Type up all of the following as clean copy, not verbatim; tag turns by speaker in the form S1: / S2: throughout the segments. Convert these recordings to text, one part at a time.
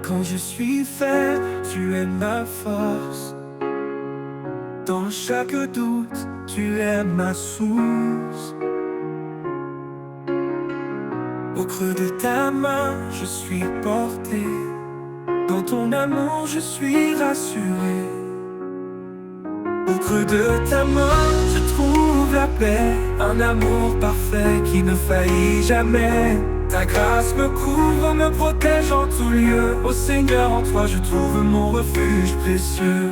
S1: Quand je suis faible, tu es ma force. Dans chaque doute, tu es ma source. Au creux de ta main, je suis porté. Dans ton amour, je suis rassuré. Au creux de ta main, je trouve la paix. Un amour parfait qui ne faillit jamais. Ta grâce me couvre, me protège en tout lieu. Ô Seigneur, en toi je trouve mon refuge précieux.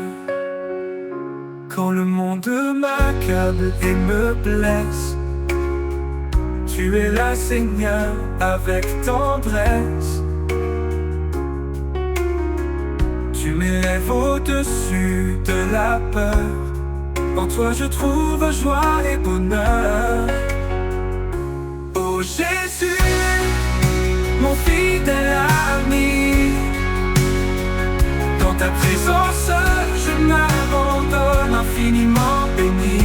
S1: Quand le monde m'accable et me blesse, tu es là, Seigneur, avec tendresse. Tu m'élèves au-dessus de la peur. En toi je trouve joie et bonheur. Oh Jésus, mon fidèle ami, dans ta présence je m'abandonne infiniment béni.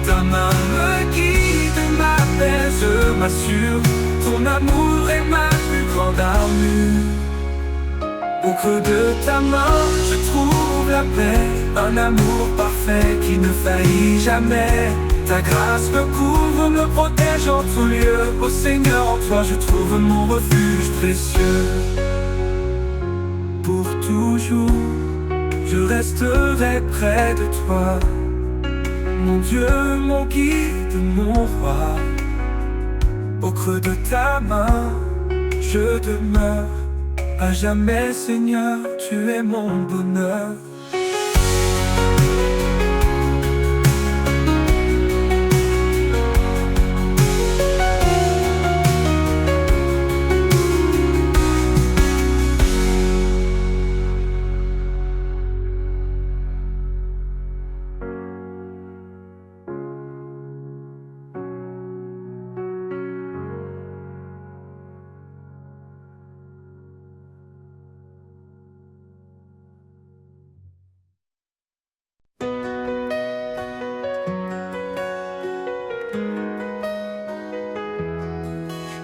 S1: Ta main me guide, m'apaise, m'assure. Ton amour est ma plus grande armure. Au creux de ta main, je trouve la paix. Un amour parfait qui ne faillit jamais. Ta grâce me couvre, me protège en tout lieu. Ô Seigneur, en toi je trouve mon refuge précieux. Pour toujours, je resterai près de toi. Mon Dieu, mon guide, mon roi. Au creux de ta main, je demeure. À jamais, Seigneur, tu es mon bonheur.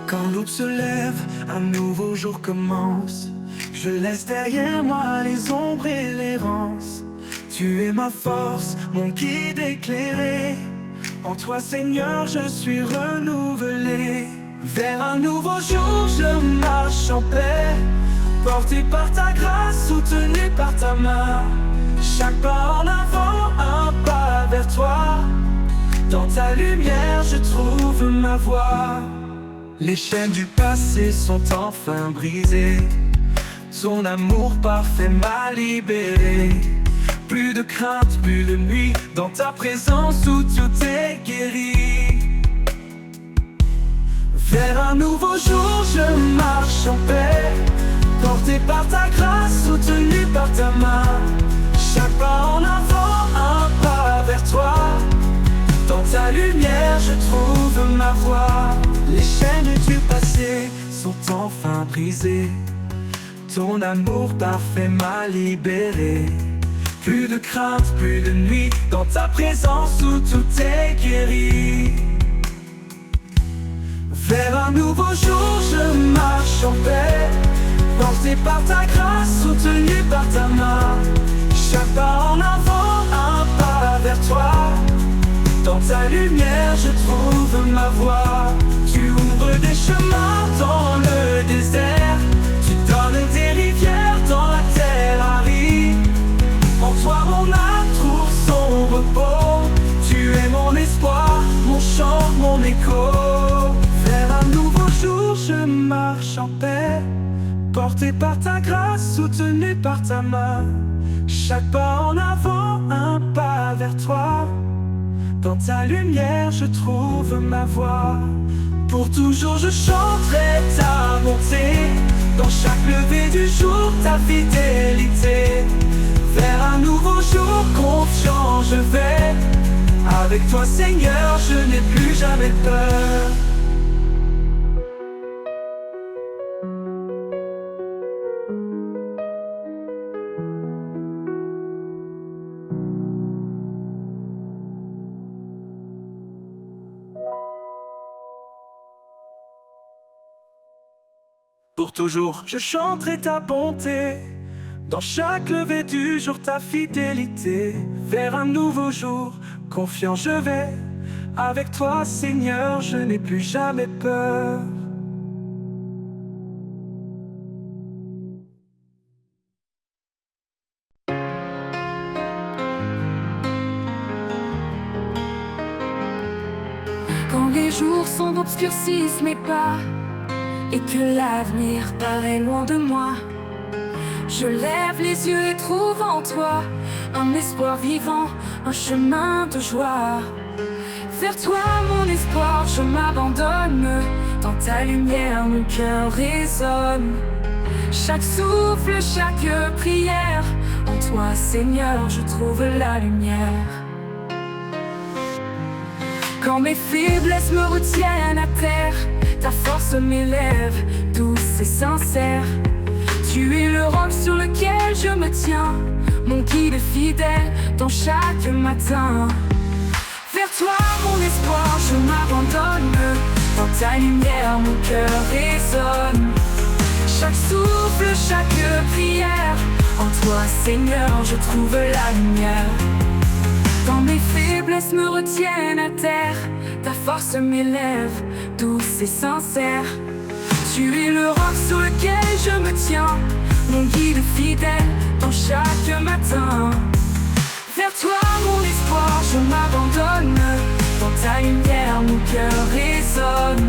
S1: Quand l'aube se lève, un nouveau jour commence. Je laisse derrière moi les ombres et l'errance. Tu es ma force, mon guide éclairé. En toi, Seigneur, je suis renouvelé. Vers un nouveau jour, je marche en paix. Porté par ta grâce, soutenu par ta main. Chaque pas en avant, un pas vers toi. Dans ta lumière, je trouve ma voie. Les chaînes du passé sont enfin brisées. Ton amour parfait m'a libéré. Plus de crainte, plus de nuit. Dans ta présence où tout est guéri. Vers un nouveau jour, je marche en paix. Porté par ta grâce, soutenu par ta main. Chaque pas en avant, un pas vers toi. Dans ta lumière, je trouve ma voie. Les chaînes du passé sont enfin brisées. Ton amour parfait m'a libéré. Plus de crainte, plus de nuit. Dans ta présence où tout est guéri. Vers un nouveau jour, je marche en paix. Porté par ta grâce, soutenu par ta main. Chaque pas en avant, un pas vers toi. Dans ta lumière, je trouve ma voie. Tu ouvres des chemins dans le désert. Tu donnes des rivières dans la terre aride. En toi, mon âme trouve son repos. Tu es mon espoir, mon chant, mon écho. Vers un nouveau jour, je marche en paix. Porté par ta grâce, soutenu par ta main. Chaque pas en avant, un pas vers toi. Dans ta lumière, je trouve ma voie. Pour toujours, je chanterai ta bonté. Dans chaque lever du jour, ta fidélité. Vers un nouveau jour, confiant, je vais. Avec toi, Seigneur, je n'ai plus jamais peur. Pour toujours, je chanterai ta bonté. Dans chaque lever du jour, ta fidélité. Vers un nouveau jour, confiant je vais. Avec toi, Seigneur, je n'ai plus jamais peur.
S2: Quand les jours sombres obscurcissent mes pas et que l'avenir paraît loin de moi, je lève les yeux et trouve en toi un espoir vivant, un chemin de joie. Vers toi mon espoir, je m'abandonne. Dans ta lumière mon cœur résonne. Chaque souffle, chaque prière, en toi Seigneur je trouve la lumière. Quand mes faiblesses me retiennent à terre, ta force m'élève, douce et sincère. Tu es le roc sur lequel je me tiens, mon guide fidèle dans chaque matin. Vers toi mon espoir, je m'abandonne. Dans ta lumière mon cœur résonne. Chaque souffle, chaque prière, en toi Seigneur je trouve la lumière. Quand mes faiblesses me retiennent à terre, ta force m'élève, douce et sincère. Tu es le roc sur lequel je me tiens, mon guide fidèle dans chaque matin. Vers toi mon espoir, je m'abandonne. Dans ta lumière mon cœur résonne.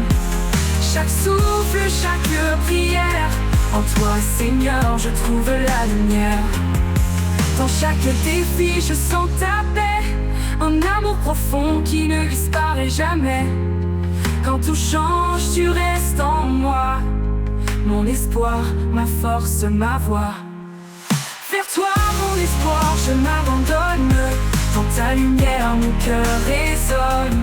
S2: Chaque souffle, chaque prière, en toi Seigneur je trouve la lumière. Dans chaque défi je sens ta paix, un amour profond qui ne disparaît jamais. Quand tout change tu restes en moi, mon espoir, ma force, ma voix. Vers toi mon espoir, je m'abandonne. Dans ta lumière mon cœur résonne.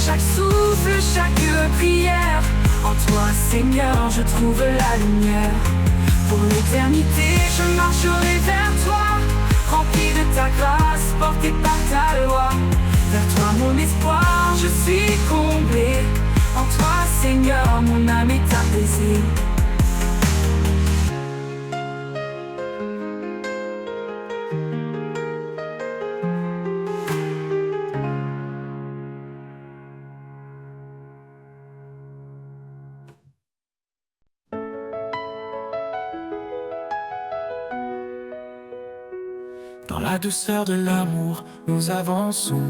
S2: Chaque souffle, chaque prière, en toi Seigneur je trouve la lumière. Pour l'éternité je marcherai vers toi, rempli de ta grâce, porté par ta loi. Vers toi mon espoir, je suis comblé. En toi Seigneur, mon âme est apaisée.
S1: Dans la douceur de l'amour, nous avançons,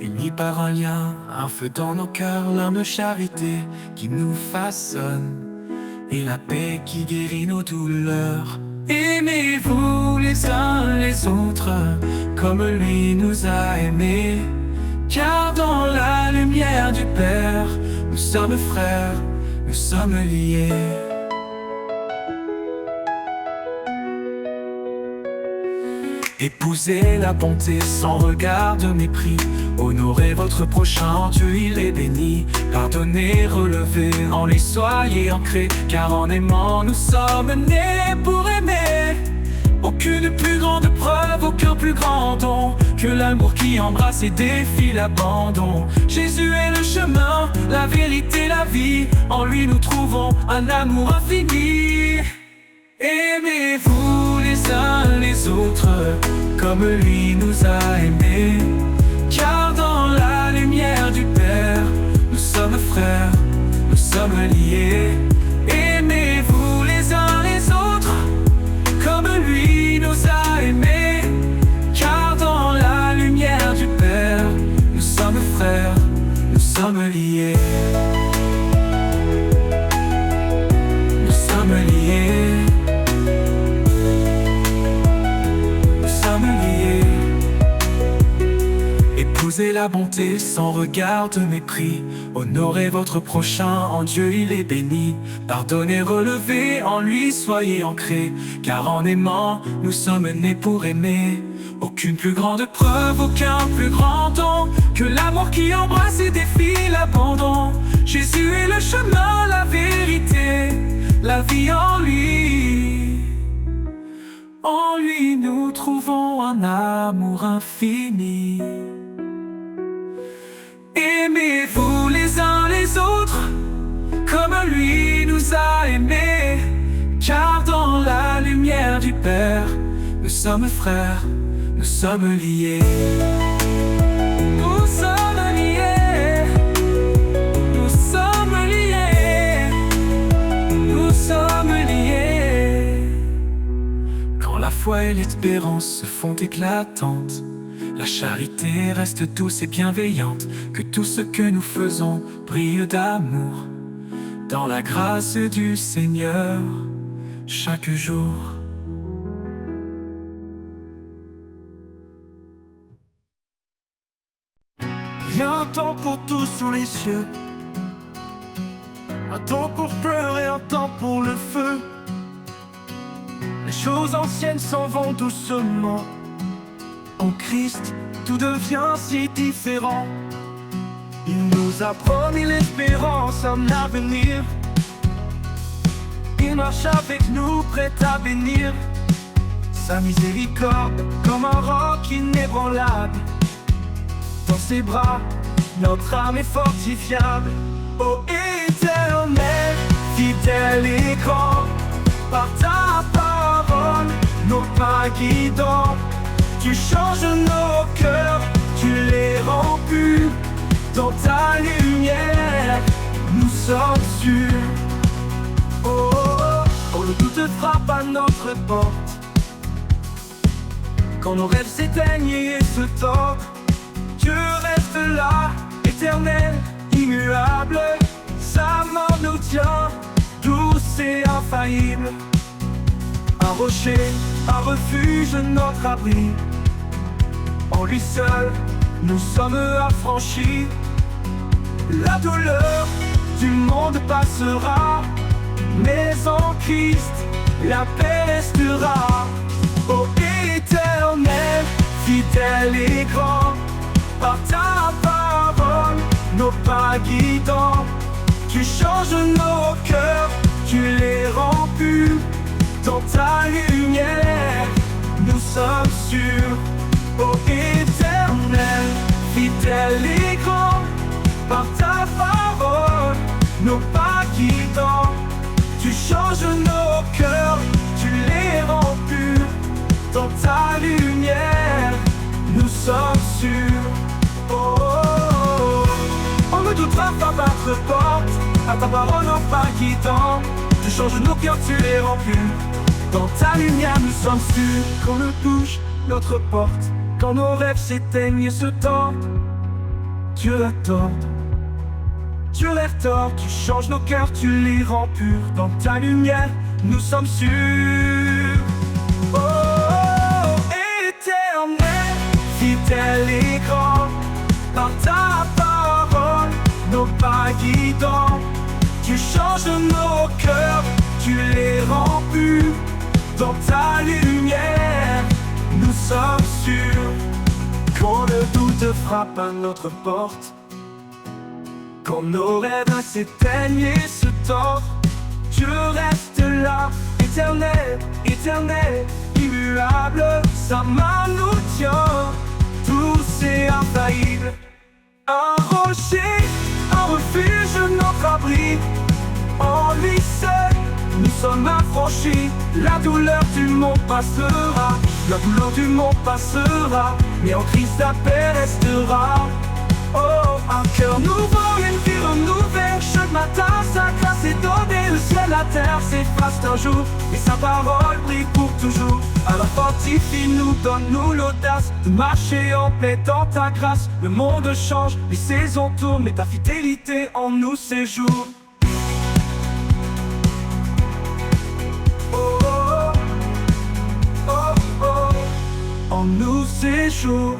S1: unis par un lien, un feu dans nos cœurs, l'âme charité qui nous façonne, et la paix qui guérit nos douleurs. Aimez-vous les uns les autres, comme lui nous a aimés, car dans la lumière du Père, nous sommes frères, nous sommes liés. Épousez la bonté sans regard de mépris. Honorez votre prochain, en Dieu il est béni. Pardonnez, relevez, en lui soyez ancrés. Car en aimant nous sommes nés pour aimer. Aucune plus grande preuve, aucun plus grand don que l'amour qui embrasse et défie l'abandon. Jésus est le chemin, la vérité, la vie. En lui nous trouvons un amour infini. Aimez-vous les uns les autres, comme lui nous a aimés, car dans la lumière du Père, nous sommes frères, nous sommes liés. Aimez-vous les uns les autres, comme lui nous a aimés, car dans la lumière du Père, nous sommes frères, nous sommes liés. Nous sommes liés. Épousez la bonté sans regard de mépris. Honorez votre prochain, en Dieu il est béni. Pardonnez, relevez, en lui soyez ancrés. Car en aimant, nous sommes nés pour aimer. Aucune plus grande preuve, aucun plus grand don que l'amour qui embrasse et défie l'abandon. Jésus est le chemin, la vérité, la vie en lui. En lui nous trouvons un amour infini. Aimez-vous les uns les autres, comme lui nous a Père, nous sommes frères, nous sommes liés. Nous sommes liés, nous sommes liés, nous sommes liés. Quand la foi et l'espérance se font éclatantes, la charité reste douce et bienveillante, que tout ce que nous faisons brille d'amour, dans la grâce du Seigneur, chaque jour. Il y a un temps pour tout sous les cieux, un temps pour pleurer, un temps pour le feu. Les choses anciennes s'en vont doucement. En Christ, tout devient si différent. Il nous a promis l'espérance, un avenir. Il marche avec nous, prêt à bénir. Sa miséricorde, comme un roc inébranlable. Dans ses bras, notre âme est fortifiable. Ô Éternel, fidèle et grand, par ta parole, nos pas guidants. Tu changes nos cœurs, tu les rends purs. Dans ta lumière, nous sommes sûrs. Oh, oh, quand le doute frappe à notre porte, quand nos rêves s'éteignent et se tordent, Dieu reste là, éternel, immuable. Sa main nous tient, douce et infaillible. Un rocher, un refuge, notre abri. En lui seul, nous sommes affranchis. La douleur du monde passera, mais en Christ, la paix restera. Ô Éternel, fidèle et grand, par ta parole, nos pas guidants. Tu changes nos cœurs, tu les rends purs. Dans ta lumière, nous sommes sûrs. Ô Éternel, fidèle et grand, par ta parole, nos pas guidants. Tu changes nos cœurs, tu les rends purs. Dans ta lumière, nous sommes sûrs. Oh, oh, oh. On ne doutera pas battre porte, à ta parole nos pas guidants. Tu changes nos cœurs, tu les rends purs. Dans ta lumière, nous sommes sûrs. Quand le touche notre porte, quand nos rêves s'éteignent et se tordent, Dieu l'attorde, Dieu les retord. Tu changes nos cœurs, tu les rends purs. Dans ta lumière, nous sommes sûrs. Oh, oh, oh, Éternel, fidèle et grand, par ta parole, nos pas guidants. Tu changes nos cœurs, tu les rends purs. Dans ta lumière, nous sommes sûrs. Quand le doute frappe à notre porte, quand nos rêves s'éteignent et se tordent, Dieu reste là, éternel, éternel, immuable. Sa main nous tient, douce et infaillible. Un rocher, un refuge, notre abri. En lui seul, nous sommes affranchis. La douleur du monde passera, la douleur du monde passera, mais en Christ la paix restera. Oh, un cœur nouveau, une vie renouvelée. Chaque matin, sa grâce est donnée. Le ciel, la terre s'effacent un jour, et sa parole brille pour toujours. Alors fortifie-nous, donne-nous l'audace de marcher en paix dans ta grâce. Le monde change, les saisons tournent, mais ta fidélité en nous séjourne. En nous séjourne.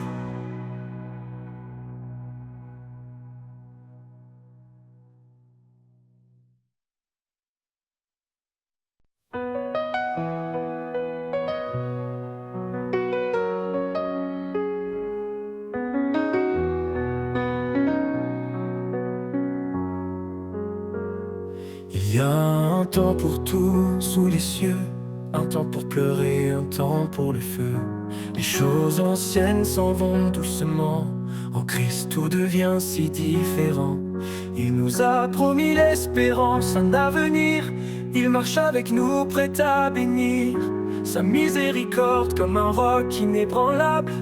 S1: Il y a un temps pour tout sous les cieux, un temps pour pleurer, un temps pour le feu. Les choses anciennes s'en vont doucement, en Christ tout devient si différent. Il nous a promis l'espérance, un avenir. Il marche avec nous, prêt à bénir. sa miséricorde comme un roc inébranlable.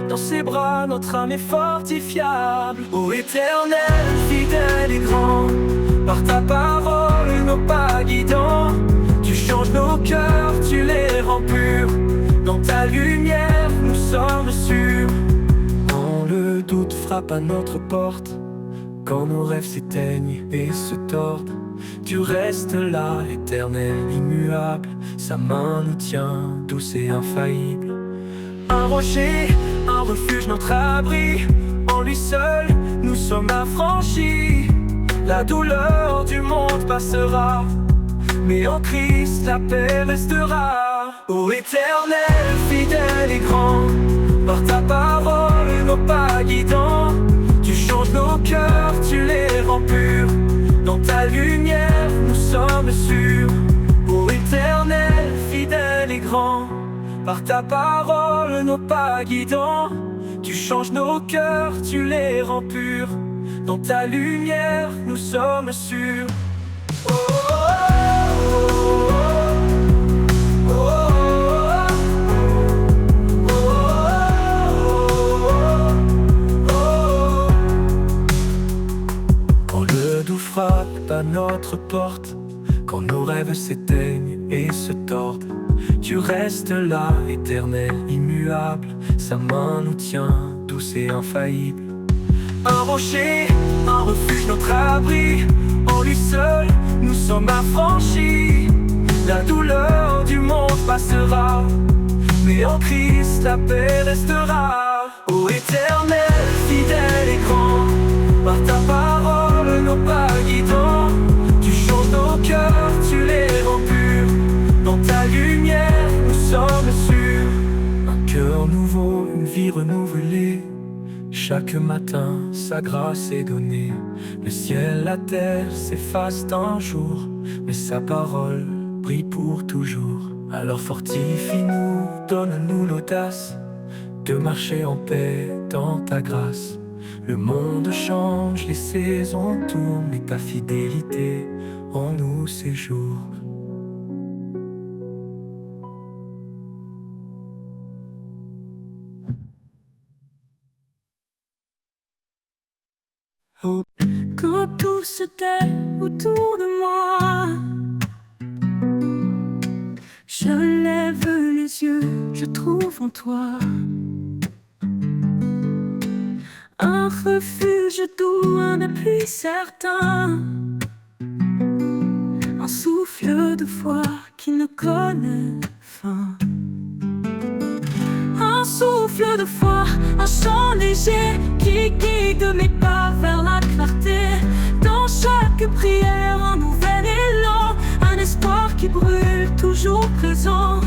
S1: Dans ses bras, notre âme est fortifiable. Ô Éternel, fidèle et grand, par ta parole, nos pas guidants. Tu changes nos cœurs, tu les rends purs. Dans ta lumière, nous sommes sûrs. Quand le doute frappe à notre porte, quand nos rêves s'éteignent et se tordent, tu restes là, éternel, immuable. Sa main nous tient, douce et infaillible. Un rocher, un refuge, notre abri. En lui seul, nous sommes affranchis. La douleur du monde passera, mais en Christ la paix restera. Ô Éternel, fidèle et grand, par ta parole, nos pas guidants. Tu changes nos cœurs, tu les rends purs. Dans ta lumière, nous sommes sûrs. Ô Éternel, fidèle et grand, par ta parole, nos pas guidants. Tu changes nos cœurs, tu les rends purs. Dans ta lumière, nous sommes sûrs. Oh, oh, oh, oh. Quand le doux frappe à notre porte, quand nos rêves s'éteignent et se tordent, tu restes là, éternel, immuable. Sa main nous tient, douce et infaillible. Un rocher, un refuge, notre abri. En lui seul, nous sommes affranchis. La douleur du monde passera, mais en Christ la paix restera. Ô Éternel, fidèle et grand, par ta parole, nos pas guidants. Tu changes nos cœurs, tu les rends purs. Dans ta lumière, nous sommes sûrs. Un cœur nouveau, une vie renouvelée. Chaque matin, sa grâce est donnée. Le ciel, la terre s'effacent un jour, mais sa parole brille pour toujours. Alors fortifie-nous, donne-nous l'audace de marcher en paix dans ta grâce. Le monde change, les saisons tournent, mais ta fidélité en nous séjourne.
S2: Quand tout se tait autour de moi, je lève les yeux, je trouve en toi un refuge doux, un appui certain, un souffle de foi qui ne connaît fin. Un souffle de foi, un chant léger qui guide mes pas vers la clarté. Dans chaque prière, un nouvel élan, un espoir qui brûle, toujours présent.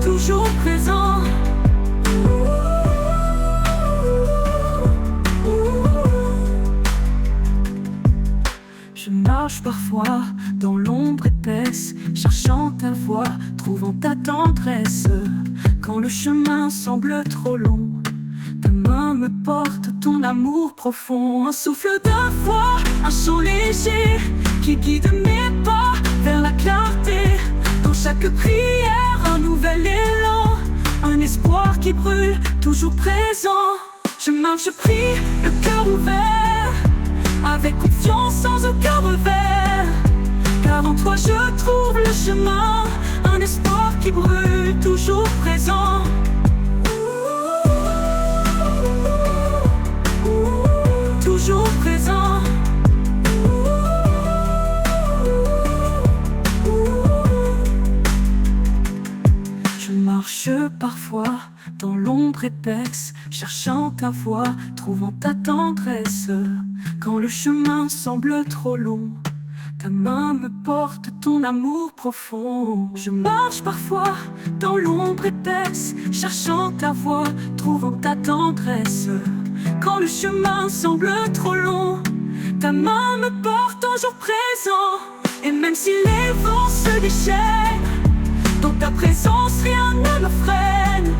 S2: Toujours présent. Je marche parfois dans l'ombre épaisse, cherchant ta voix, trouvant ta tendresse. Quand le chemin semble trop long, ta main me porte, ton amour profond. Un souffle de foi, un chant léger qui guide mes pas vers la clarté. Dans chaque prière, un nouvel élan, un espoir qui brûle, toujours présent. Je marche, je prie, le cœur ouvert, avec confiance, sans aucun revers. Car en toi je trouve le chemin, un espoir qui brûle, toujours présent. Toujours présent. Je marche parfois dans l'ombre épaisse, cherchant ta voix, trouvant ta tendresse. Quand le chemin semble trop long, ta main me porte, ton amour profond. Je marche parfois dans l'ombre épaisse, cherchant ta voix, trouvant ta tendresse. Quand le chemin semble trop long, ta main me porte, toujours présent. Et même si les vents se déchaînent, dans ta présence rien ne me freine.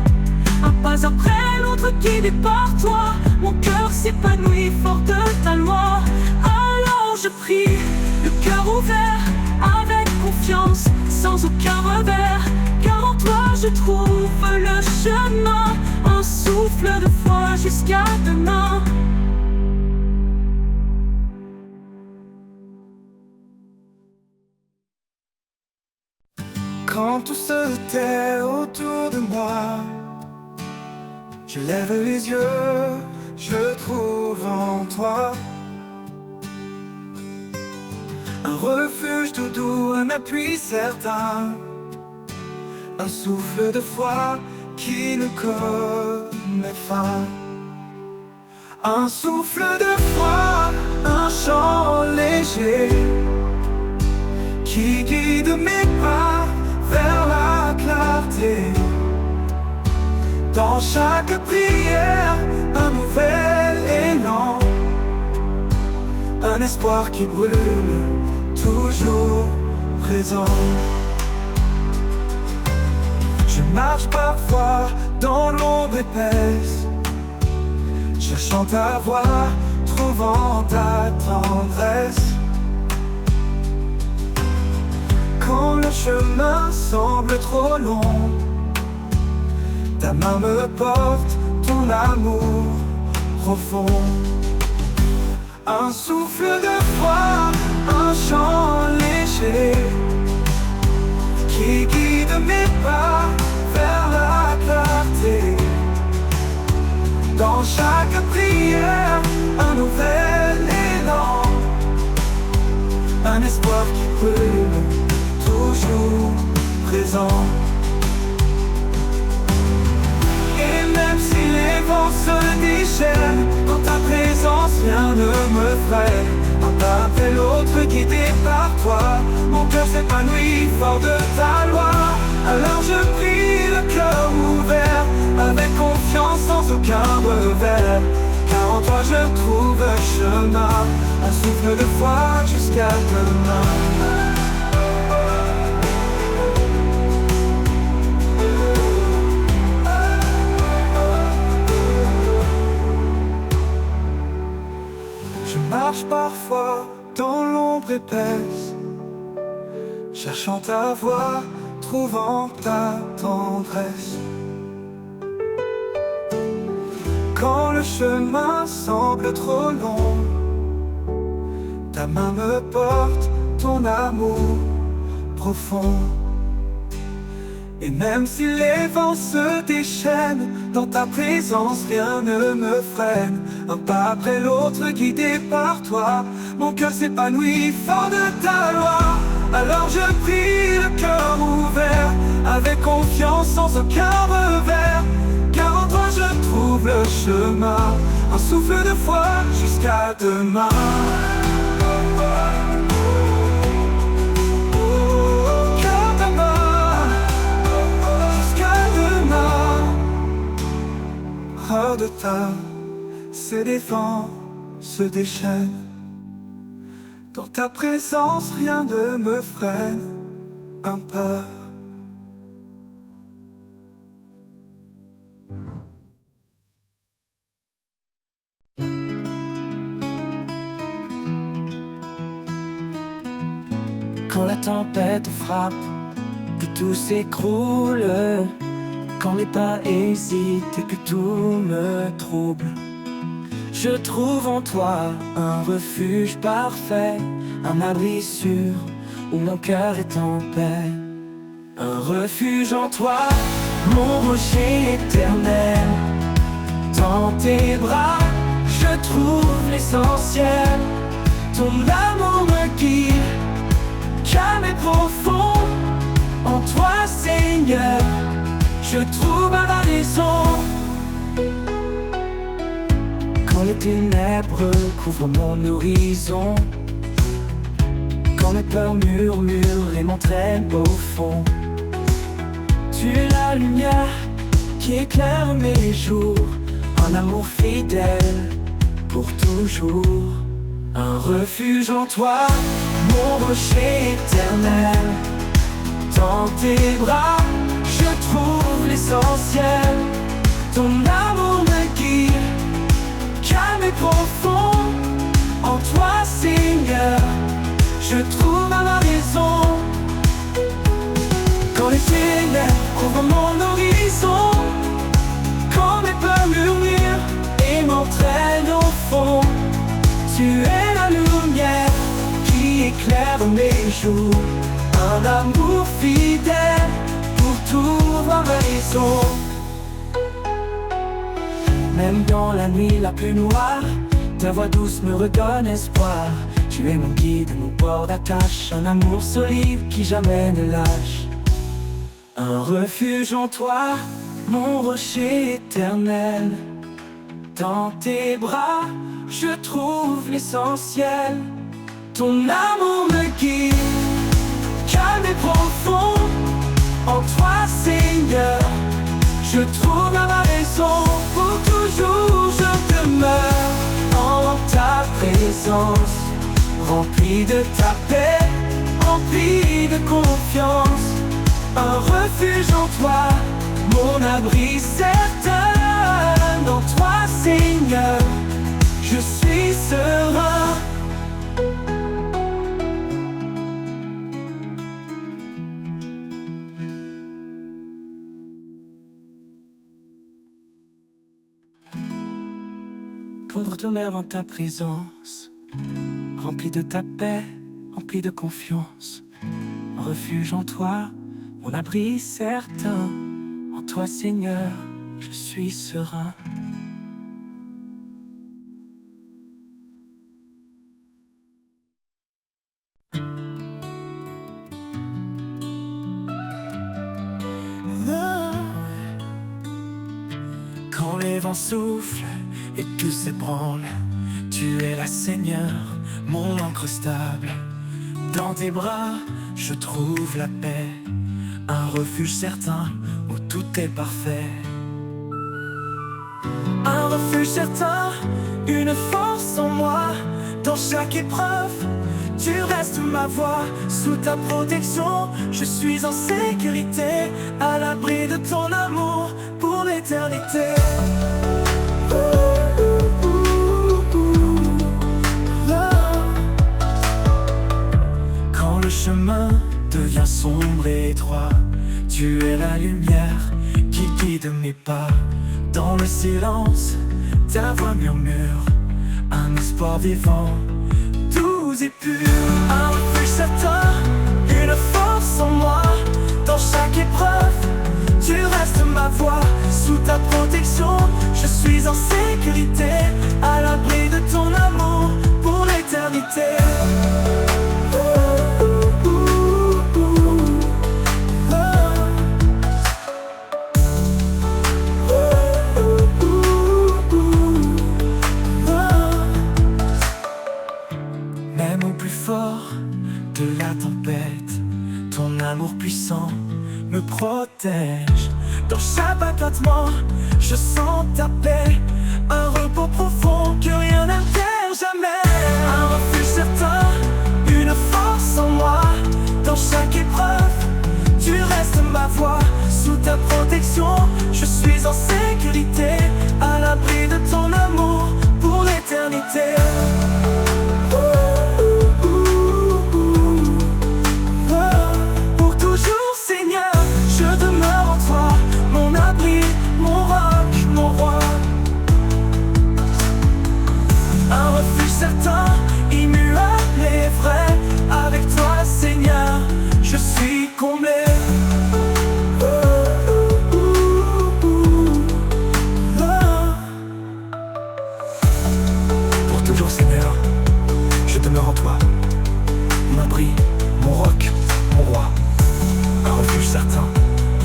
S2: Un pas après l'autre guidé par toi, mon cœur s'épanouit fort de ta loi. Alors je prie, le cœur ouvert, avec confiance, sans aucun revers. Car en toi je trouve le chemin, un souffle de foi jusqu'à demain.
S1: Quand tout se tait autour de moi, je lève les yeux, je trouve en toi un refuge tout doux, un appui certain, un souffle de foi qui ne connaît fin. Un souffle de foi, un chant léger qui guide mes pas vers la clarté. Dans chaque prière, un nouvel élan, un espoir qui brûle, toujours présent. Je marche parfois dans l'ombre épaisse, cherchant ta voix, trouvant ta tendresse. Quand le chemin semble trop long, ta main me porte, ton amour profond. Un souffle de foi, un chant léger qui guide mes pas vers la clarté. Dans chaque prière, un nouvel élan, un espoir qui brûle, toujours présent. Et même si les vents se déchaînent, dans ta présence rien ne me freine. Un pas après l'autre guidé par toi, mon cœur s'épanouit fort de ta loi. Alors je prie le cœur ouvert, avec confiance sans aucun revers. Car en toi je trouve un chemin, un souffle de foi jusqu'à demain. Je marche parfois dans l'ombre épaisse, cherchant ta voix, trouvant ta tendresse. Quand le chemin semble trop long, ta main me porte, ton amour profond. Et même si les vents se déchaînent, dans ta présence rien ne me freine. Un pas après l'autre guidé par toi, mon cœur s'épanouit fort de ta loi. Alors je prie le cœur ouvert, avec confiance sans aucun revers. Car en toi je trouve le chemin, un souffle de foi jusqu'à demain. Hors de ta, ces défenses se déchaînent. Dans ta présence, rien ne me freine un pas.
S3: Quand la tempête frappe, que tout s'écroule, quand les pas hésitent et que tout me trouble, je trouve en toi un refuge parfait, un abri sûr où mon cœur est en paix. Un refuge en toi, mon rocher éternel. Dans tes bras, je trouve l'essentiel. Ton amour me guide, calme et profond. En toi, Seigneur, je trouve ma raison. Quand les ténèbres couvrent mon horizon, quand mes peurs murmurent et m'entraînent au fond, tu es la lumière qui éclaire mes jours, un amour fidèle pour toujours. Un refuge en toi, mon rocher éternel. Dans tes bras, je trouve l'essentiel. Ton amour me guide, calme et profond. En toi, Seigneur, je trouve ma raison. Quand les ténèbres couvrent mon horizon, quand mes peurs murmurent et m'entraînent au fond, tu es la lumière qui éclaire mes jours, un amour fidèle pour tout voir à raison. Même dans la nuit la plus noire, ta voix douce me redonne espoir. Tu es mon guide, mon port d'attache, un amour solide qui jamais ne lâche. Un refuge en toi, mon rocher éternel. Dans tes bras, je trouve l'essentiel. Ton amour me guide, calme et profond. En toi, Seigneur, je trouve ma raison. Pour toujours, je demeure en ta présence, rempli de ta paix, rempli de confiance. Un refuge en toi, mon abri certain. Dans toi, Seigneur, je suis serein. Pour demeurer en ta présence, rempli de ta paix, rempli de confiance. Un refuge en toi, mon abri certain. En toi, Seigneur, je suis serein. Quand les vents soufflent et tout s'ébranle, tu es la Seigneur, mon ancre stable. Dans tes bras, je trouve la paix, un refuge certain où tout est parfait. Un refuge certain, une force en moi. Dans chaque épreuve, tu restes ma voix. Sous ta protection, je suis en sécurité, à l'abri de ton amour pour l'éternité. Quand le chemin devient sombre et étroit, tu es la lumière qui guide mes pas. Dans le silence, ta voix murmure, un espoir vivant, doux et pur. Un refuge certain, une force en moi. Dans chaque épreuve, tu restes ma voix. Sous ta protection, je suis en sécurité, à l'abri de ton amour pour l'éternité. Même au plus fort de la tempête, ton amour puissant me protège. Dans chaque battement, je sens ta paix, un repos profond que rien n'altère jamais. Un refuge certain, une force en moi. Dans chaque épreuve, tu restes ma voix. Sous ta protection, je suis en sécurité, à l'abri de ton amour pour l'éternité. Pour toujours, Seigneur, je demeure en toi, mon abri, mon roc, mon roi. Un refuge certain, immuable et vrai. Avec toi, Seigneur, je suis comblé. Pour toujours, Seigneur, je demeure en toi, mon abri, mon roc, mon roi. Un refuge certain,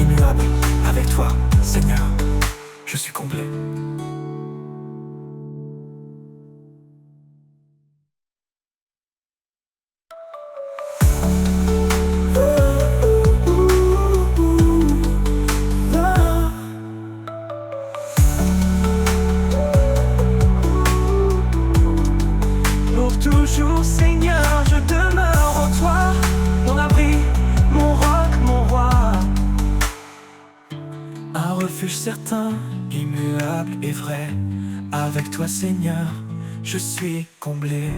S3: immuable. Avec toi, Seigneur, je suis comblé. Pour toujours, Seigneur, je demeure en toi, mon abri, mon roc, mon roi. Un refuge certain, immuable et vrai. Avec toi, Seigneur, je suis comblé.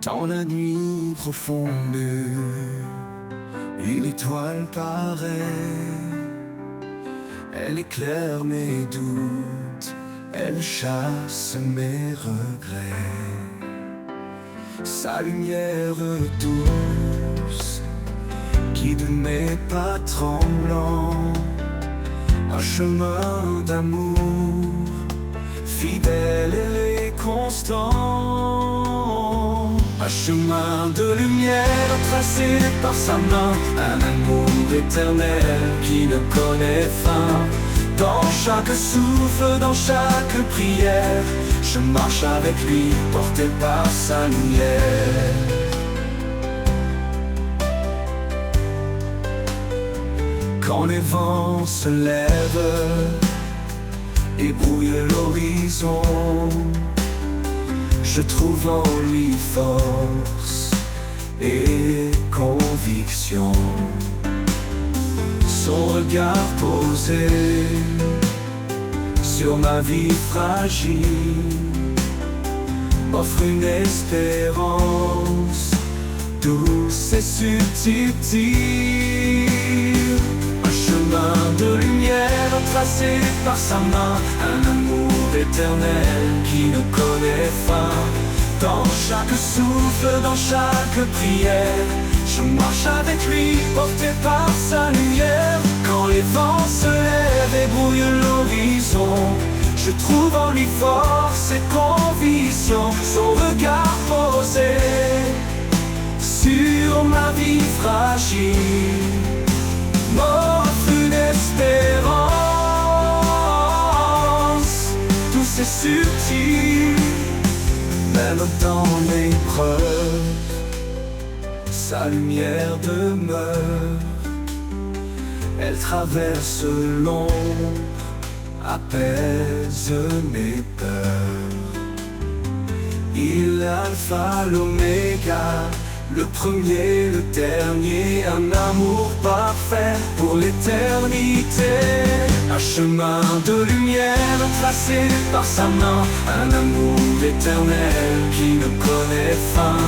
S3: Dans la nuit profonde, une étoile paraît. Elle éclaire mes doutes, elle chasse mes regrets. Sa lumière douce guide mes pas tremblants. Un chemin d'amour fidèle et constant. Un chemin de lumière tracé par sa main. Un amour éternel qui ne connaît fin. Dans chaque souffle, dans chaque prière, je marche avec lui, porté par sa lumière. Quand les vents se lèvent et brouillent l'horizon, je trouve en lui force et conviction. Son regard posé sur ma vie fragile m'offre une espérance douce et subtile. Un chemin de lumière tracé par sa main. Un amour éternel qui ne connaît fin. Dans chaque souffle, dans chaque prière, je marche avec lui, porté par sa lumière. Quand les vents se lèvent et brouillent l'horizon, je trouve en lui force et conviction. Son regard posé sur ma vie fragile m'offre une espérance douce et subtile. Même dans l'épreuve, sa lumière demeure. Elle traverse l'ombre, apaise mes peurs. Il est l'alpha, l'oméga, le premier, le dernier. Un amour parfait pour l'éternité. Un chemin de lumière tracé par sa main. Un amour éternel qui ne connaît fin.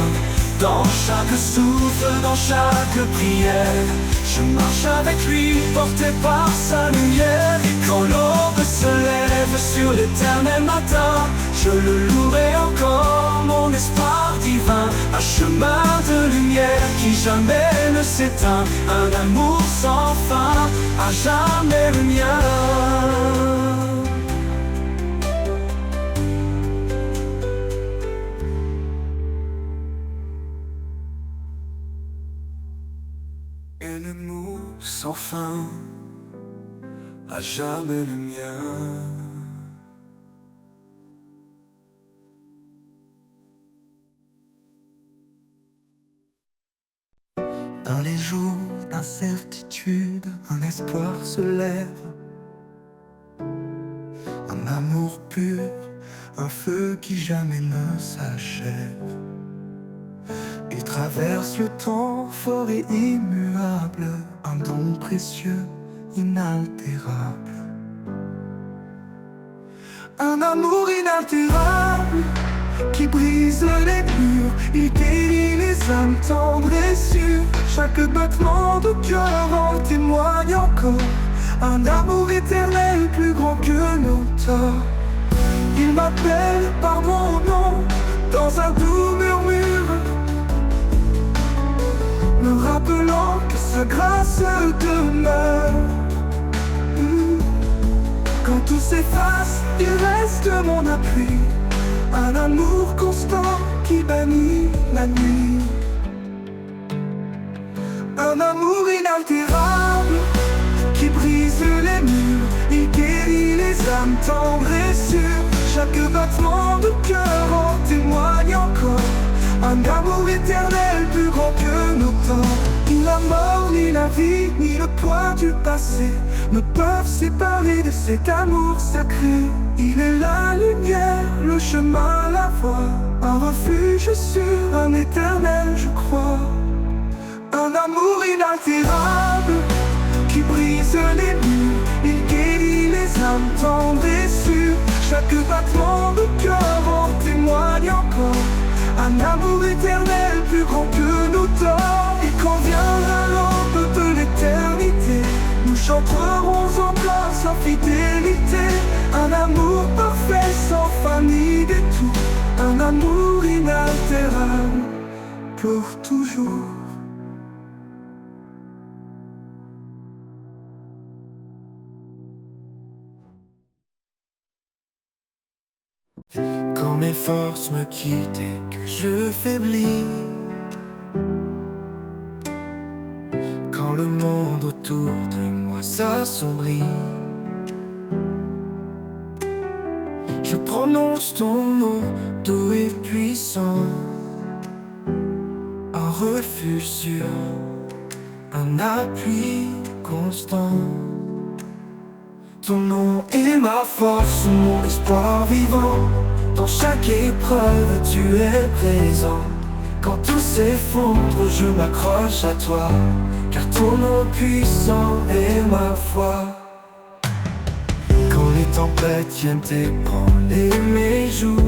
S3: Dans chaque souffle, dans chaque prière, je marche avec lui, porté par sa lumière. Et quand l'aube se lève sur l'éternel matin, je le louerai encore, mon espoir divin. Un chemin de lumière qui jamais ne s'éteint. Un amour sans fin, à jamais le mien. Un amour sans fin, à jamais le mien. Dans les jours d'incertitude, un espoir se lève. Un amour pur, un feu qui jamais ne s'achève. Il traverse le temps fort et immuable, un don précieux, inaltérable. Un amour inaltérable qui brise les murs, il guérit les âmes tendres et sûres. Chaque battement de cœur en témoigne encore. Un amour éternel plus grand que nos torts. Il m'appelle par mon nom dans un doux murmure, me rappelant que sa grâce demeure. Quand tout s'efface, il reste mon appui. Un amour constant qui bannit la nuit. Un amour inaltérable qui brise les murs, il guérit les âmes tendres et sûres. Chaque battement de cœur en témoigne encore. Un amour éternel plus grand que nos temps. Ni la mort, ni la vie, ni le poids du passé ne peuvent séparer de cet amour sacré. Il est la lumière, le chemin, la voie, un refuge sûr, un éternel je crois. Un amour inaltérable qui brise les murs, il guérit les âmes tendres et sûres. Chaque battement de cœur en témoigne encore.
S1: Un amour éternel plus grand que nos torts. Et quand viendra l'aube de l'éternité, nous chanterons en gloire sans fidélité. Un amour parfait sans fin ni détour. Un amour inaltérable pour toujours.
S3: Quand mes forces me quittent et que je faiblis, quand le monde autour de moi s'assombrit, je prononce ton nom doux et puissant, un refuge sûr, un appui constant. Ton nom est ma force, mon espoir vivant. Dans chaque épreuve, tu es présent. Quand tout s'effondre, je m'accroche à toi, car ton nom puissant est ma foi. Quand les tempêtes viennent ébranler mes jours,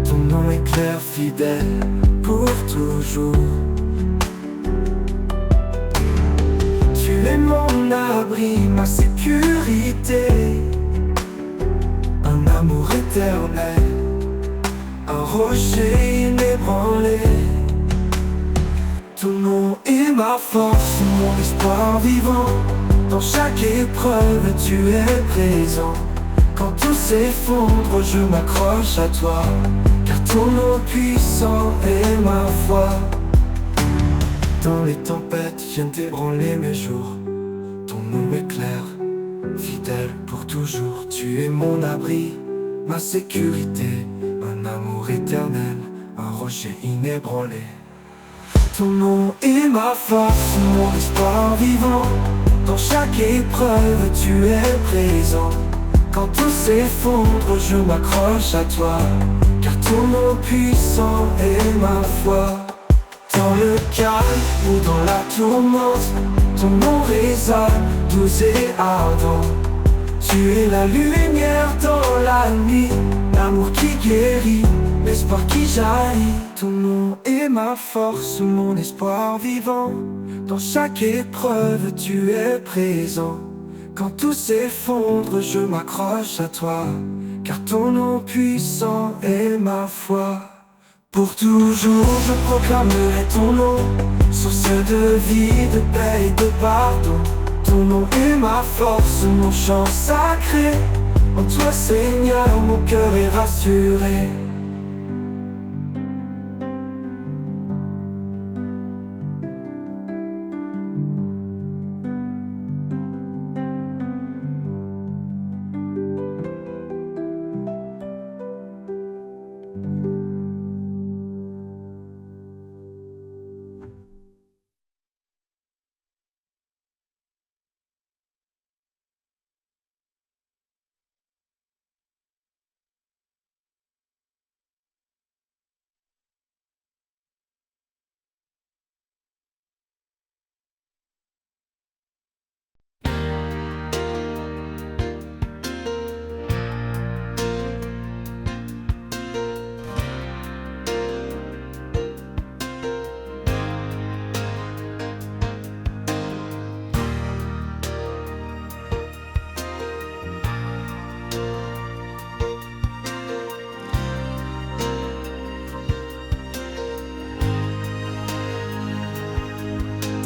S3: ton nom est clair, fidèle pour toujours. Tu es mon abri, ma sécurité, un amour éternel, un rocher inébranlé. Ton nom est ma force, mon espoir vivant. Dans chaque épreuve, tu es présent. Quand tout s'effondre, je m'accroche à toi, car ton nom puissant est ma foi. Dans les tempêtes viennent ébranler mes jours, ton nom est clair, fidèle pour toujours. Tu es mon abri, ma sécurité, un amour éternel, un rocher inébranlé. Ton nom est ma force, mon espoir vivant. Dans chaque épreuve, tu es présent. Quand tout s'effondre, je m'accroche à toi, car ton nom puissant est ma foi. Dans le calme ou dans la tourmente, ton nom résonne, doux et ardent. Tu es la lumière dans la nuit, l'amour qui guérit, l'espoir qui jaillit. Ton nom est ma force, mon espoir vivant. Dans chaque épreuve, tu es présent. Quand tout s'effondre, je m'accroche à toi, car ton nom puissant est ma foi. Pour toujours, je proclamerai ton nom, source de vie, de paix et de pardon. Ton nom est ma force, mon chant sacré. En toi, Seigneur, mon cœur est rassuré.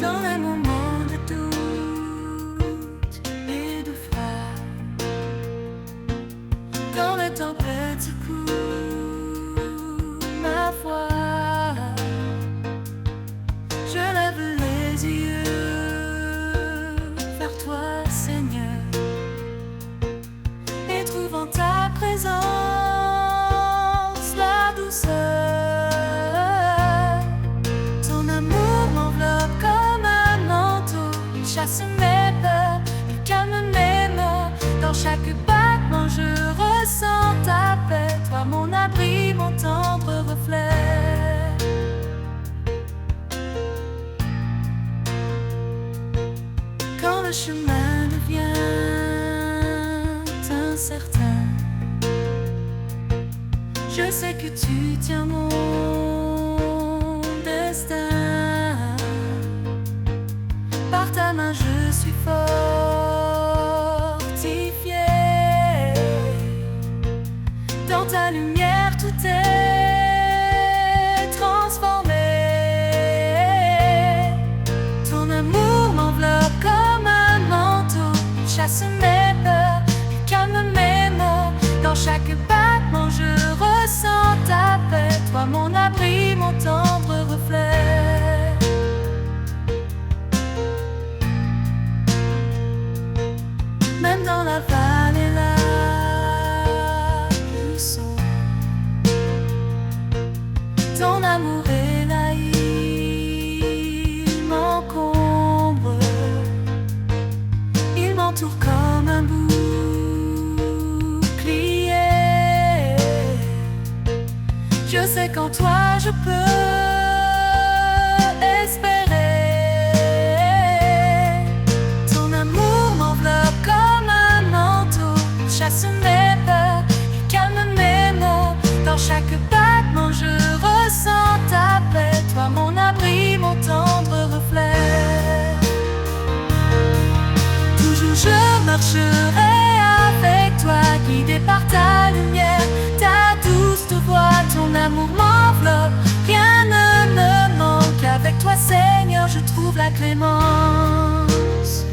S2: Dans les moments de doute et de froid, quand les tempêtes secouent ma foi, je lève les yeux vers toi, Seigneur, et trouve en ta présence la douceur. Ton amour m'enveloppe comme un manteau, il chasse mes peurs, il calme mes maux. Dans chaque battement je ressens ta paix, toi mon abri, mon tendre reflet. Quand le chemin devient incertain, Je sais que tu tiens mon destin. Par ta main je suis fortifié. Dans ta lumière tout est transformé. Ton amour m'enveloppe comme un manteau, chasse mes peurs, calme mes maux. Dans chaque battement je ressens ta paix. Toi mon abri, mon tendre reflet. Même dans la vallée la plus sombre, ton amour est là, il m'encombre. Il m'entoure comme un bouclier. Je sais qu'en toi je peux espérer. Ton amour m'enveloppe comme un manteau, chasse mes peurs, calme mes maux. Dans chaque battement je ressens ta paix. Toi mon abri, mon tendre reflet. Toujours je marcherai avec toi, guidé par ta lumière, ta douce voix. Ton amour m'enveloppe, rien ne me manque. Avec toi Seigneur je trouve la clémence.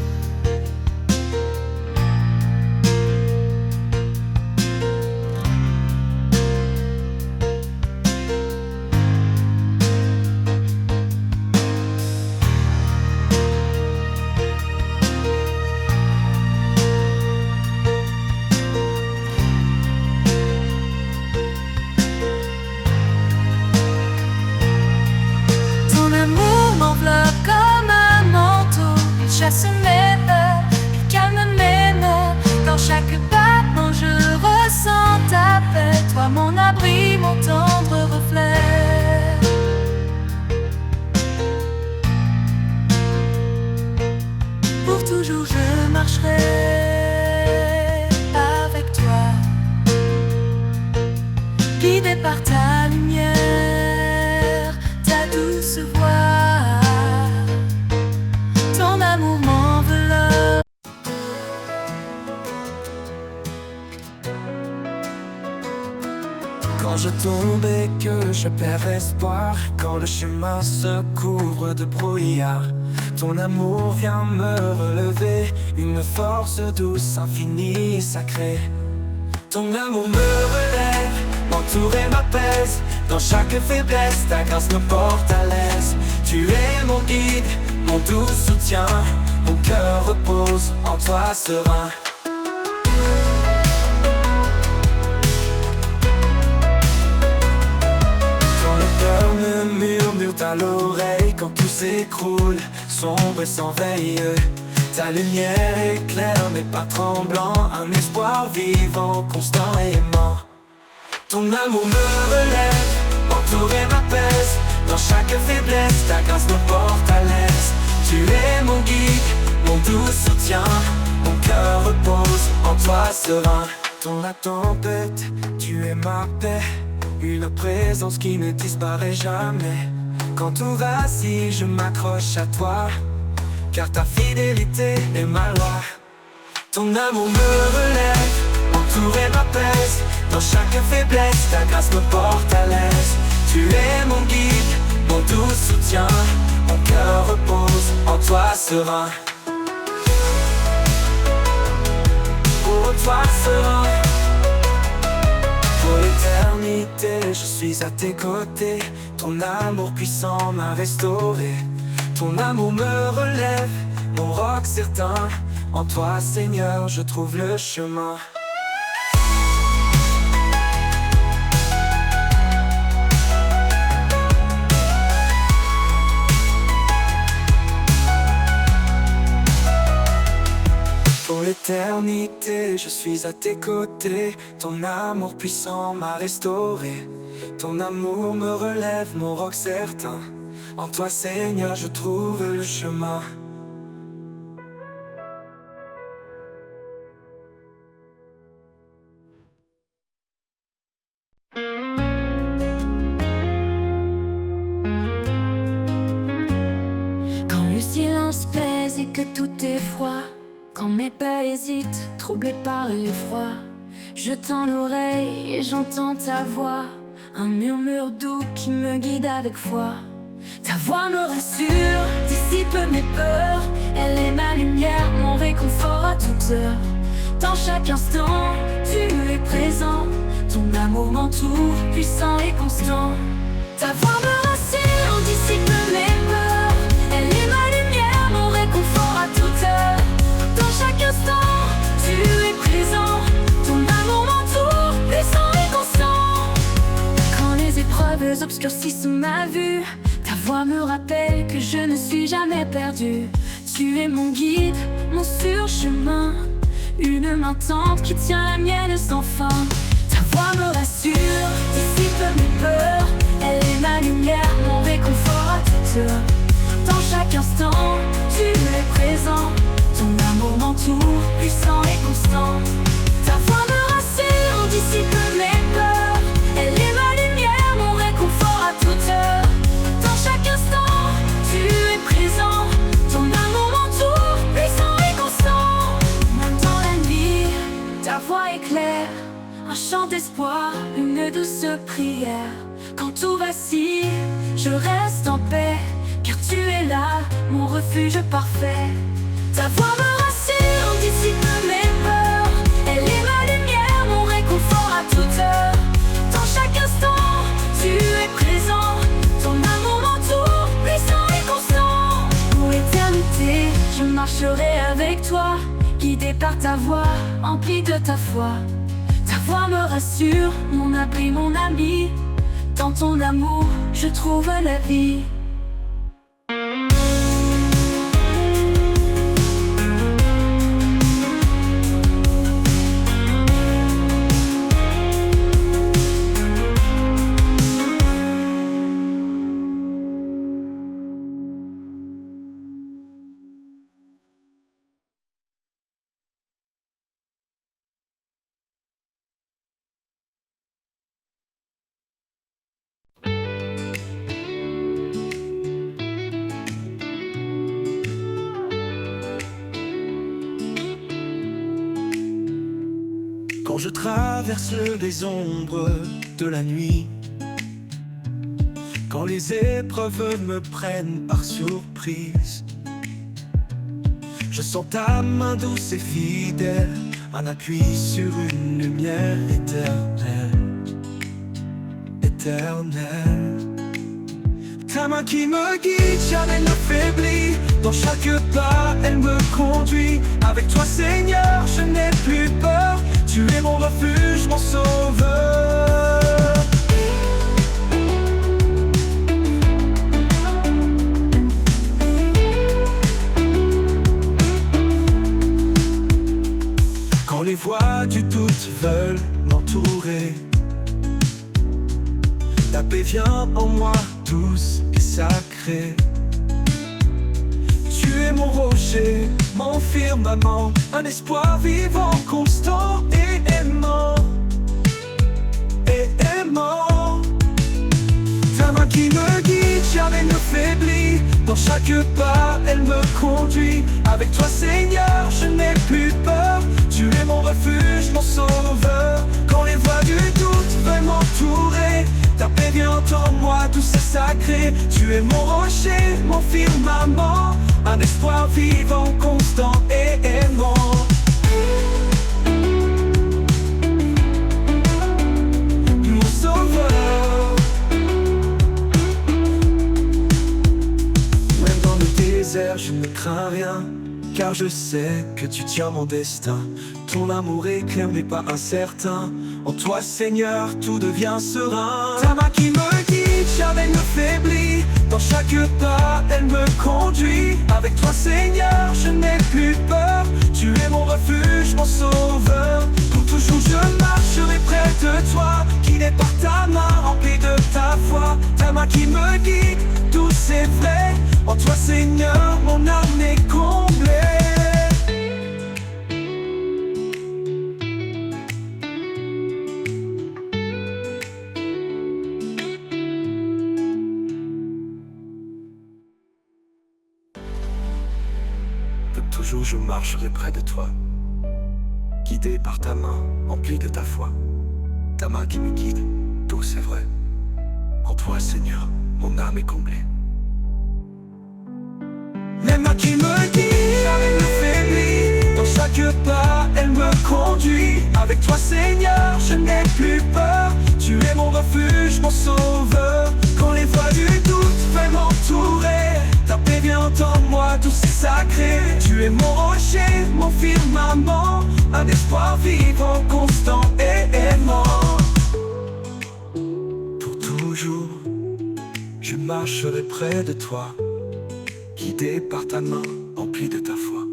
S2: Ton amour m'enveloppe comme un manteau, chasse mes peurs, calme mes maux. Dans chaque battement je ressens ta paix. Toi mon abri, mon tendre reflet. Pour toujours je marcherai avec toi, guidé par ta lumière, ta douce voix. Ton amour m'enveloppe.
S3: Quand je tombe et que je perds espoir, quand le chemin se couvre de brouillard, ton amour vient me relever, une force douce, infinie et sacrée. Ton amour me relève, m'entoure et m'apaise. Dans chaque faiblesse, ta grâce me porte à l'aise. Tu es mon guide, mon doux soutien. Mon cœur repose en toi serein. Quand les peurs me murmurent à l'oreille, quand tout s'écroule, sombre et sans veille, ta lumière éclaire mes pas tremblants, un espoir vivant, constant et aimant. Ton amour me relève, m'entoure et m'apaise. Dans chaque faiblesse, ta grâce me porte à l'aise. Tu es mon guide, mon doux soutien. Mon cœur repose en toi serein. Dans la tempête, tu es ma paix, une présence qui ne disparaît jamais. Quand tout vacille, je m'accroche à toi, car ta fidélité est ma loi. Ton amour me relève, m'entoure et m'apaise. Dans chaque faiblesse, ta grâce me porte à l'aise. Tu es mon guide, mon doux soutien. Mon cœur repose en toi serein. Pour toi serein. Pour l'éternité, je suis à tes côtés. Ton amour puissant m'a restauré. Ton amour me relève, mon roc certain. En toi Seigneur, je trouve le chemin. Pour l'éternité, je suis à tes côtés. Ton amour puissant m'a restauré. Ton amour me relève, mon roc certain. En toi Seigneur, je trouve le chemin.
S2: que tout est froid. Quand mes pas hésitent, troublés par l'effroi, je tends l'oreille et j'entends ta voix, un murmure doux qui me guide avec foi. Ta voix me rassure, dissipe mes peurs. Elle est ma lumière, mon réconfort à toute heure. Dans chaque instant, tu es présent. Ton amour m'entoure, puissant et constant. Ta voix me rassure, dissipe mes peurs. Elle est ma lumière, mon réconfort à toute heure. Dans chaque instant, tu es présent. Ton amour m'entoure, puissant et constant. Quand les épreuves obscurcissent ma vue, ta voix me rappelle que je ne suis jamais perdu. Tu es mon guide, mon sûr chemin, une main tendre qui tient la mienne sans fin. Ta voix me rassure, dissipe mes peurs. Elle est ma lumière, mon réconfort à toute heure. Dans chaque instant, tu es présent. Ton amour m'entoure, puissant et constant. Ta voix me rassure, dissipe mes peurs. Elle est ma lumière, mon réconfort à toute heure. Dans chaque instant, tu es présent. Ton amour m'entoure, puissant et constant. Même dans la nuit, ta voix éclaire, un chant d'espoir, une douce prière. Quand tout vacille, je reste en paix, car tu es là, mon refuge parfait. Ta voix me rassure, dissipe mes peurs. Elle est ma lumière, mon réconfort à toute heure. Dans chaque instant, tu es présent. Ton amour m'entoure, puissant et constant. Pour l'éternité, je marcherai avec toi, guidé par ta voix, empli de ta foi. Ta voix me rassure, mon abri, mon ami. Dans ton amour, je trouve la vie.
S3: Quand je traverse les ombres de la nuit, quand les épreuves me prennent par surprise, je sens ta main douce et fidèle, un appui sur une lumière éternelle, éternelle. Ta main qui me guide, jamais ne faiblit. Dans chaque pas, elle me conduit. Avec toi, Seigneur, je n'ai plus peur. Tu es mon refuge, mon sauveur. Quand les voix du doute veulent m'entourer, ta paix vient en moi, douce et sacrée. Tu es mon rocher, mon firmament, un espoir vivant, constant et aimant, et aimant. Ta main qui me guide, jamais ne faiblit. Dans chaque pas, elle me conduit. Avec toi, Seigneur, je n'ai plus peur. Tu es mon refuge, mon sauveur. Quand les voix du doute veulent m'entourer, ta paix vient en moi, douce et sacrée. Tu es mon rocher, mon firmament, un espoir vivant, constant et aimant. Mon sauveur. Même dans le désert, je ne crains rien, car je sais que tu tiens mon destin. Ton amour est clair mais pas incertain. En toi, Seigneur, tout devient serein. Ta main qui me guide, jamais ne faiblit. Dans chaque pas, elle me conduit. Avec toi, Seigneur, je n'ai plus peur. Tu es mon refuge, mon sauveur. Pour toujours, je marcherai près de toi, guidé par ta main, remplie de ta foi. Ta main qui me guide, douce et vraie. En toi, Seigneur, mon âme est comblée. jour je marcherai près de toi, guidé par ta main, emplie de ta foi. Ta main qui me guide, tout c'est vrai. En toi, Seigneur, mon âme est comblée. Les mains qui me guident, jamais ne faiblit. Dans chaque pas, elle me conduit. Avec toi, Seigneur, je n'ai plus peur. Tu es mon refuge, mon sauveur. Quand les voies du doute veulent m'entourer, ta paix vient en moi, douce et sacré. Tu es mon rocher, mon firmament, un espoir vivant, constant et aimant. Pour toujours, je marcherai près de toi, guidé par ta main, emplie de ta foi.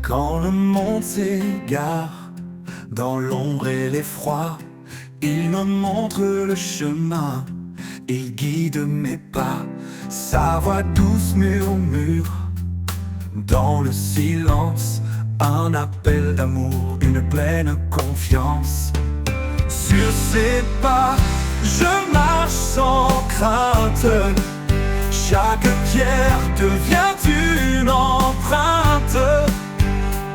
S3: Quand le monde s'égare dans l'ombre et l'effroi, il me montre le chemin, il guide mes pas. Sa voix douce murmure dans le silence, un appel d'amour, une pleine confiance. Sur ses pas, je marche sans crainte. Chaque pierre devient une empreinte.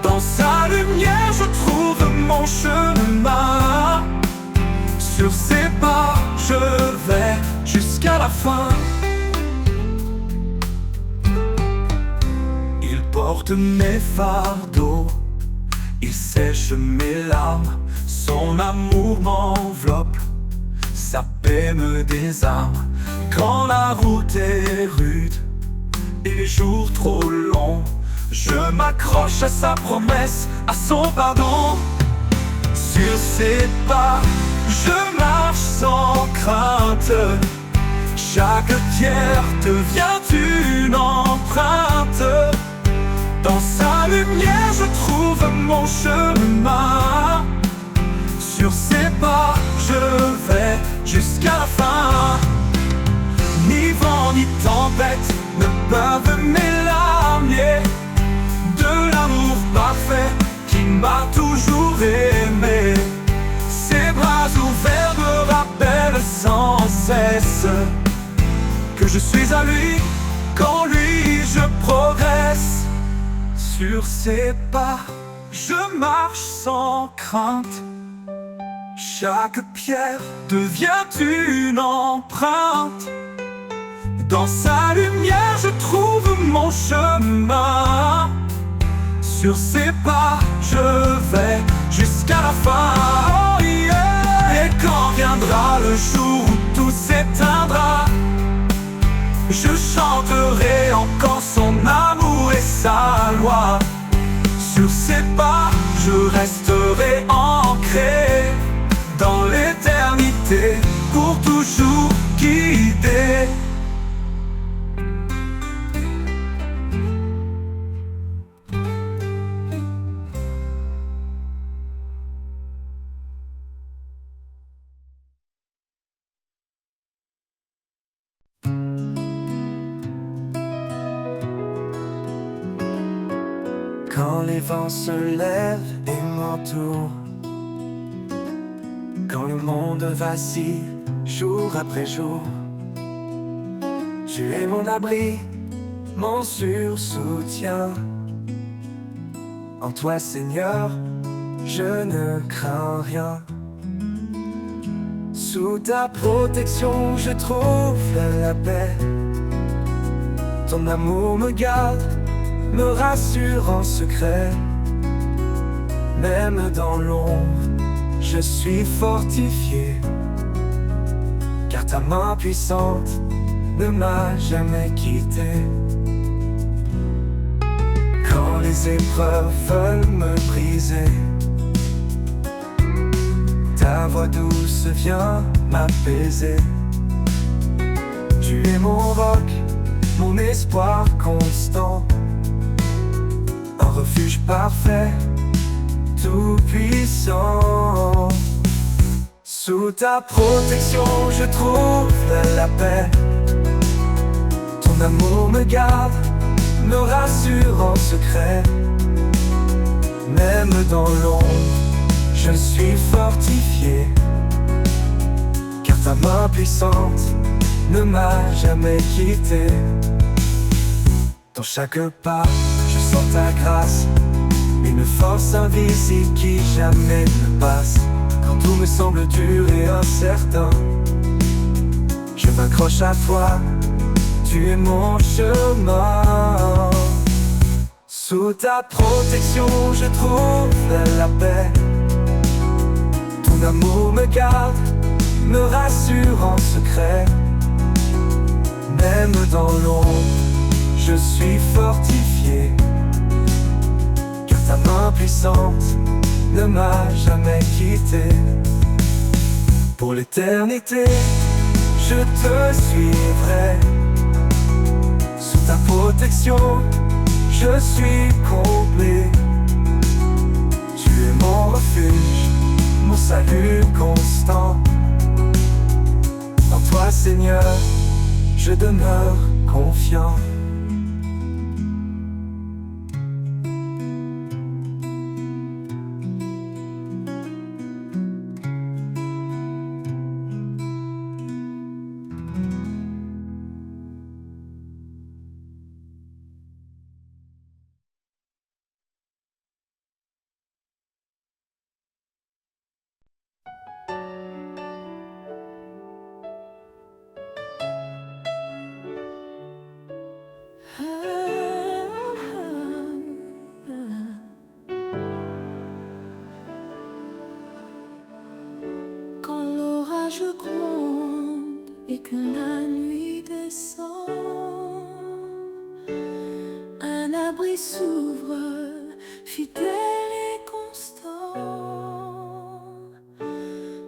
S3: Dans sa lumière, je trouve mon chemin. Sur ses pas, je vais jusqu'à la fin. Il porte mes fardeaux, il sèche mes larmes. Son amour m'enveloppe, sa paix me désarme. Quand la route est rude et les jours trop longs, je m'accroche à sa promesse, à son pardon. Sur ses pas, je marche sans crainte. Chaque pierre devient une empreinte. Dans sa lumière, je trouve mon chemin. Sur ses pas, je vais jusqu'à la fin. Ni vent ni tempête ne peuvent m'éloigner de l'amour parfait qui m'a toujours aimé. Ses bras ouverts me rappellent sans cesse que je suis à lui, qu'en lui je progresse. Sur ses pas, je marche sans crainte. Chaque pierre devient une empreinte. Dans sa lumière, je trouve mon chemin. Sur ses pas, je vais jusqu'à la fin. Oh yeah. Et quand viendra le jour où tout s'éteindra, je chanterai encore son amour et sa loi. Sur ses pas, je resterai ancré dans l'éternité, pour toujours guidé. Quand les vents se lèvent et m'entourent, quand le monde vacille jour après jour, tu es mon abri, mon sûr soutien. En toi, Seigneur, je ne crains rien. Sous ta protection, je trouve la paix. Ton amour me garde, me rassure en secret. Même dans l'ombre, je suis fortifié, car ta main puissante ne m'a jamais quitté. Quand les épreuves veulent me briser, ta voix douce vient m'apaiser. Tu es mon roc, mon espoir constant, un refuge parfait, tout puissant. Sous ta protection, je trouve la paix. Ton amour me garde, me rassure en secret. Même dans l'ombre, je suis fortifié, car ta main puissante ne m'a jamais quitté. Dans chaque pas, je sens ta grâce, une force invisible qui jamais ne passe. Quand tout me semble dur et incertain, je m'accroche à toi, tu es mon chemin. Sous ta protection, je trouve la paix. Ton amour me garde, me rassure en secret. Même dans l'ombre, je suis fortifié, car ta main puissante ne m'a jamais quitté. Pour l'éternité, je te suivrai. Sous ta protection, je suis comblé. Tu es mon refuge, mon salut constant. En toi, Seigneur, je demeure confiant.
S2: Quand l'orage gronde et que la nuit descend, un abri s'ouvre, fidèle et constant.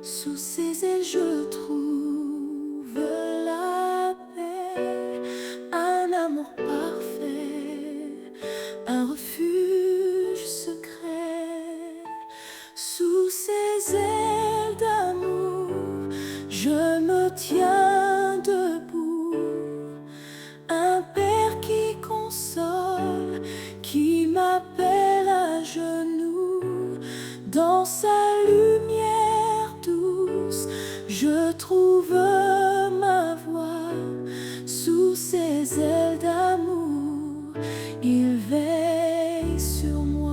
S2: Sous ses ailes je trouve la paix, un amour parfait, un refuge secret. Sous ses ailes d'amour, je me tiens debout, un père qui console, qui m'appelle à genoux. Dans sa lumière douce, je trouve ma voie. Sous ses ailes d'amour, il veille sur moi.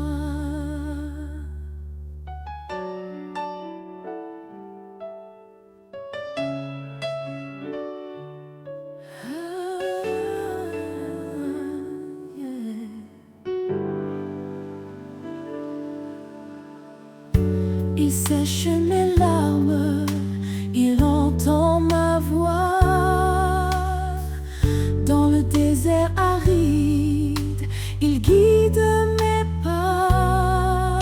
S2: Il sèche mes larmes, il entend ma voix. Dans le désert aride, il guide mes pas.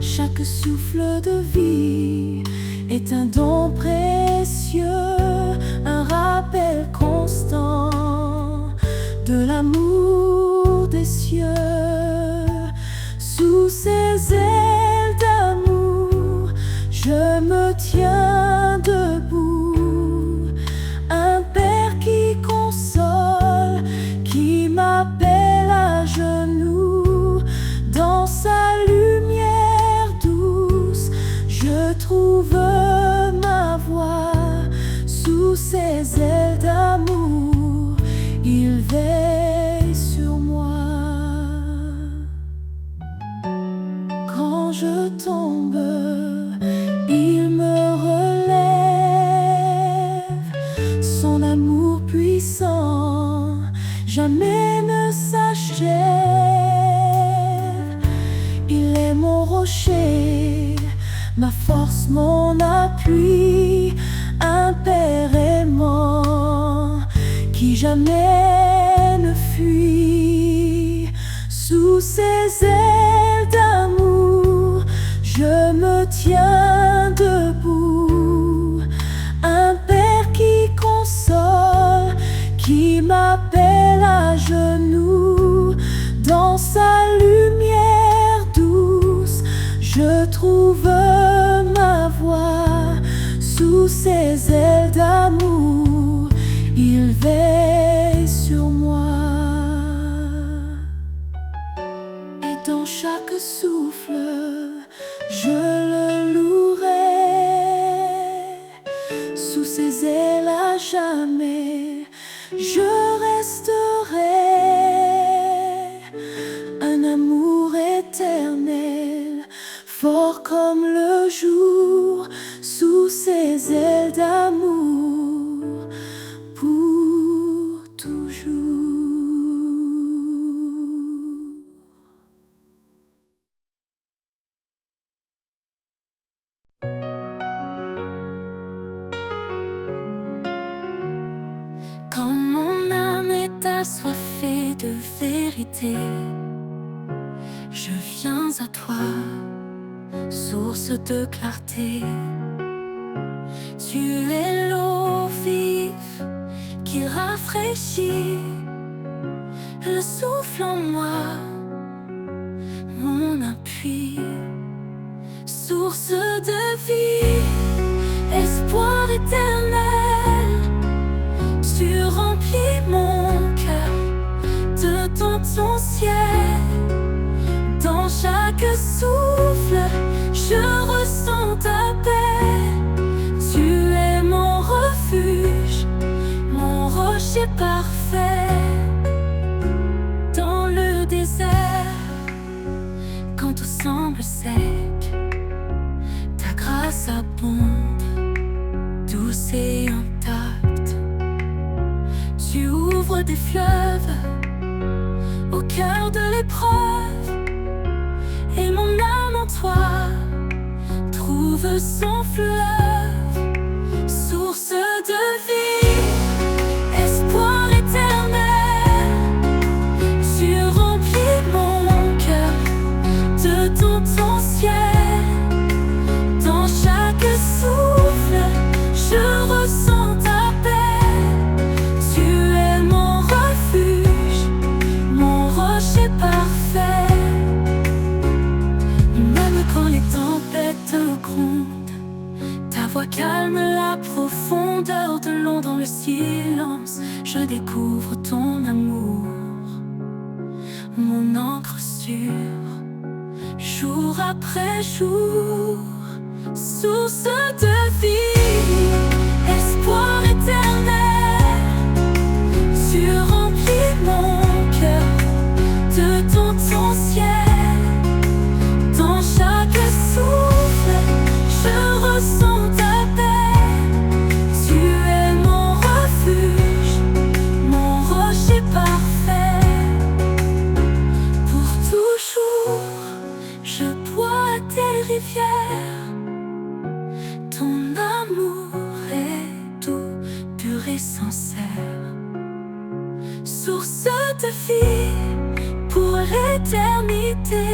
S2: Chaque souffle de vie est un don précieux, un rappel constant de l'amour des cieux. Sous ses ailes d'amour, je me tiens debout, un père qui console, qui m'appelle à genoux. Dans sa lumière douce, je trouve ma voie. Sous ses ailes d'amour, il veille sur moi. Quand je tombe, il me relève. Son amour puissant jamais ne s'achève. Il est mon rocher, ma force, mon appui, un père aimant qui jamais ne fuit. Sous ses ailes d'amour, je me tiens debout, un père qui console, qui m'appelle à genoux. Dans sa lumière douce, je trouve ma voie. Sous ses ailes d'amour, il veille sur moi.
S3: comme le jour, sous ses ailes d'amour, pour toujours. Quand mon âme est assoiffée de vérité, je viens à toi, source de clarté. Tu es l'eau vive qui rafraîchit, le souffle en moi, mon appui, source de vie, espoir éternel. Tu remplis mon cœur de ton ciel. Dans chaque souffle, je ressens ta paix. Tu es mon refuge, mon rocher parfait. Dans le désert, quand tout semble sec, ta grâce abonde, douce et intacte. Tu ouvres des fleuves au cœur de l'épreuve, et mon âme en toi trouve son fleuve, source de vie, espoir éternel. Tu remplis mon cœur de ton ciel. Dans chaque souffle, je ressens ta paix. Tu es mon refuge, mon rocher parfait. Même quand les tempêtes grondent, ta voix calme la profondeur de l'ombre. Dans le silence, je découvre ton amour, mon encre sûre, jour après jour, source de vie, espoir éternel. Tu remplis mon cœur de ton ciel. Dans chaque souffle, je ressens ta paix. Tu es mon refuge, mon rocher parfait. Pour toujours, je bois à tes rivières. Ton amour est doux, pur et sincère, source de vie pour l'éternité.